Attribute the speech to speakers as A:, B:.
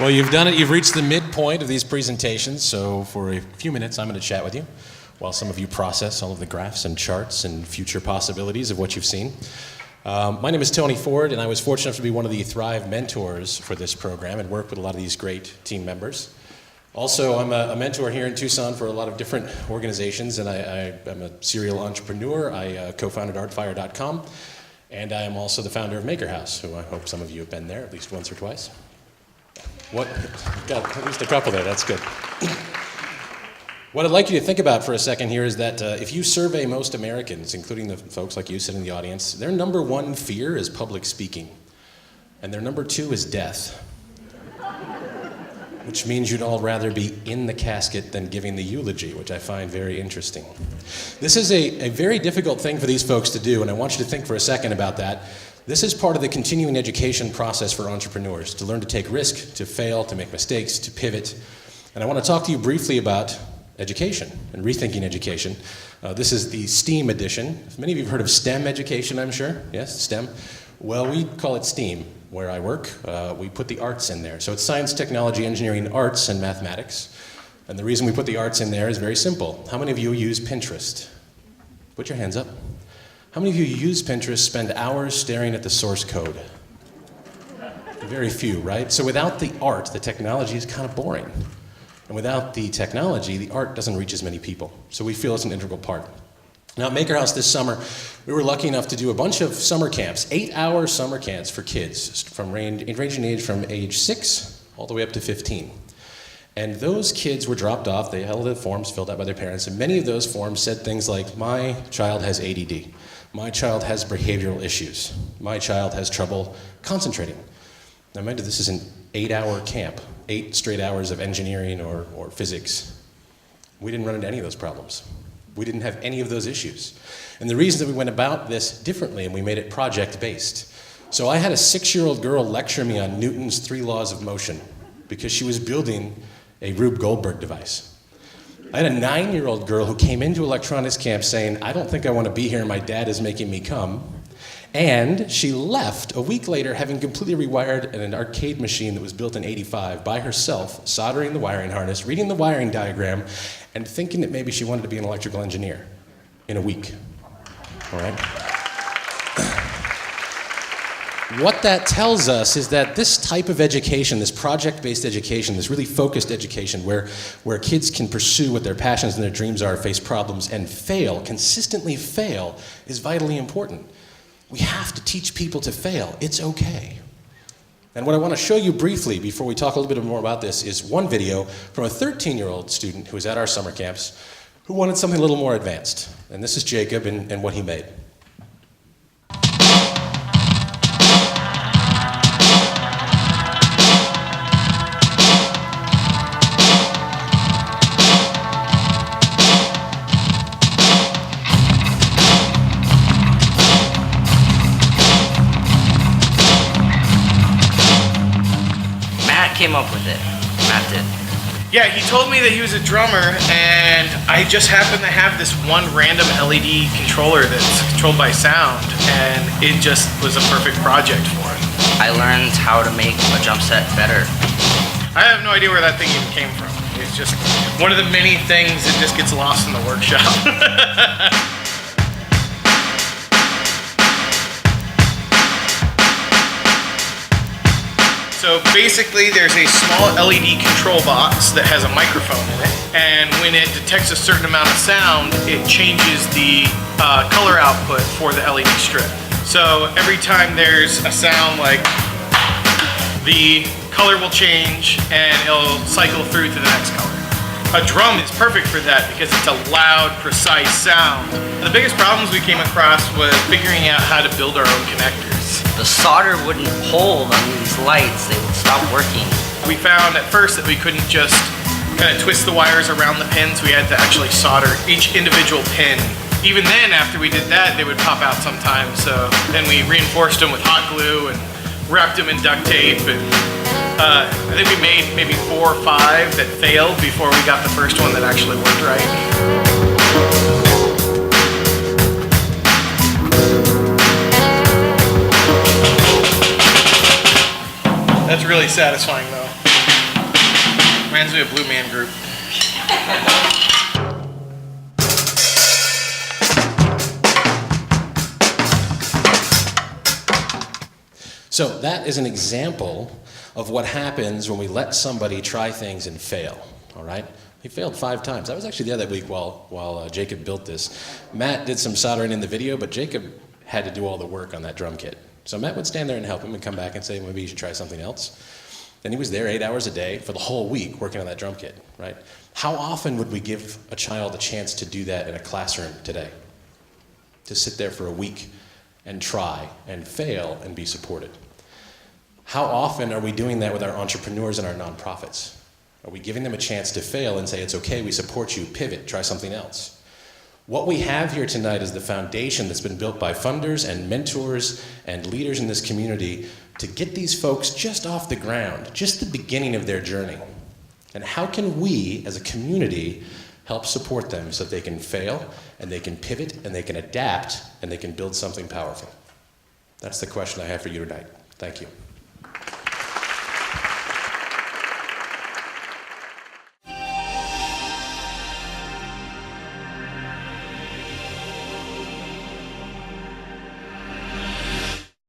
A: Well, you've done it. You've reached the midpoint of these presentations, so for a few minutes I'm going to chat with you while some of you process all of the graphs and charts and future possibilities of what you've seen. My name is Tony Ford, and I was fortunate enough to be one of the Thryve mentors for this program and work with a lot of these great team members. Also, I'm a mentor here in Tucson for a lot of different organizations, and I'm a serial entrepreneur. I co-founded artfire.com, and I am also the founder of Maker House, who I hope some of you have been there at least once or twice. What? Got at least a couple there, that's good. What I'd like you to think about for a second here is that if you survey most Americans, including the folks like you sitting in the audience, their number one fear is public speaking, and their number two is death. Which means you'd all rather be in the casket than giving the eulogy, which I find very interesting. This is a very difficult thing for these folks to do, and I want you to think for a second about that. This is part of the continuing education process for entrepreneurs, to learn to take risk, to fail, to make mistakes, to pivot. And I want to talk to you briefly about education and rethinking education. This is the STEAM edition. Many of you have heard of STEM education, I'm sure. Yes, STEM. Well, we call it STEAM. Where I work, we put the arts in there. So it's science, technology, engineering, arts, and mathematics. And the reason we put the arts in there is very simple. How many of you use Pinterest? Put your hands up. How many of you use Pinterest, spend hours staring at the source code? Very few, right? So without the art, the technology is kind of boring. And without the technology, the art doesn't reach as many people. So we feel it's an integral part. Now at Maker House this summer, we were lucky enough to do a bunch of summer camps, 8-hour summer camps for kids, ranging in age from age 6 all the way up to 15. And those kids were dropped off, they held the forms filled out by their parents, and many of those forms said things like, my child has ADD, my child has behavioral issues, my child has trouble concentrating. Now mind you, this is an 8-hour camp, 8 straight hours of engineering or physics. We didn't run into any of those problems. We didn't have any of those issues. And the reason that we went about this differently and we made it project-based. So I had a 6-year-old girl lecture me on Newton's 3 laws of motion because she was building a Rube Goldberg device. I had a 9-year-old girl who came into electronics camp saying, I don't think I want to be here, my dad is making me come. And she left a week later having completely rewired an arcade machine that was built in '85 by herself, soldering the wiring harness, reading the wiring diagram, and thinking that maybe she wanted to be an electrical engineer in a week. All right? What that tells us is that this type of education, this project-based education, this really focused education where kids can pursue what their passions and their dreams are, face problems, and fail, consistently fail, is vitally important. We have to teach people to fail. It's okay. And what I want to show you briefly before we talk a little bit more about this is one video from a 13-year-old student who was at our summer camps who wanted something a little more advanced. And this is Jacob and what he made.
B: Came up with it. Matt did.
C: Yeah, he told me that he was a drummer, and I just happened to have this one random LED controller that's controlled by sound, and it just was a perfect project for him.
B: I learned how to make a drum set better.
C: I have no idea where that thing even came from. It's just one of the many things that just gets lost in the workshop. So basically there's a small LED control box that has a microphone in it, and when it detects a certain amount of sound, it changes the color output for the LED strip. So every time there's a sound, like, the color will change and it'll cycle through to the next color. A drum is perfect for that because it's a loud, precise sound. The biggest problems we came across was figuring out how to build our own connectors.
B: The solder wouldn't hold on these lights, they would stop working.
C: We found at first that we couldn't just kind of twist the wires around the pins, we had to actually solder each individual pin. Even then, after we did that, they would pop out sometimes, so then we reinforced them with hot glue and wrapped them in duct tape. And I think we made maybe 4 or 5 that failed before we got the first one that actually worked right. That's really satisfying though. a Blue Man Group.
A: So that is an example of what happens when we let somebody try things and fail, all right? He failed 5 times. That was actually the other week while Jacob built this. Matt did some soldering in the video, but Jacob had to do all the work on that drum kit. So Matt would stand there and help him and come back and say, maybe you should try something else. Then he was there 8 hours a day for the whole week working on that drum kit, right? How often would we give a child a chance to do that in a classroom today? To sit there for a week and try and fail and be supported. How often are we doing that with our entrepreneurs and our nonprofits? Are we giving them a chance to fail and say, it's okay, we support you, pivot, try something else? What we have here tonight is the foundation that's been built by funders and mentors and leaders in this community to get these folks just off the ground, just the beginning of their journey. And how can we, as a community, help support them so that they can fail and they can pivot and they can adapt and they can build something powerful? That's the question I have for you tonight. Thank you.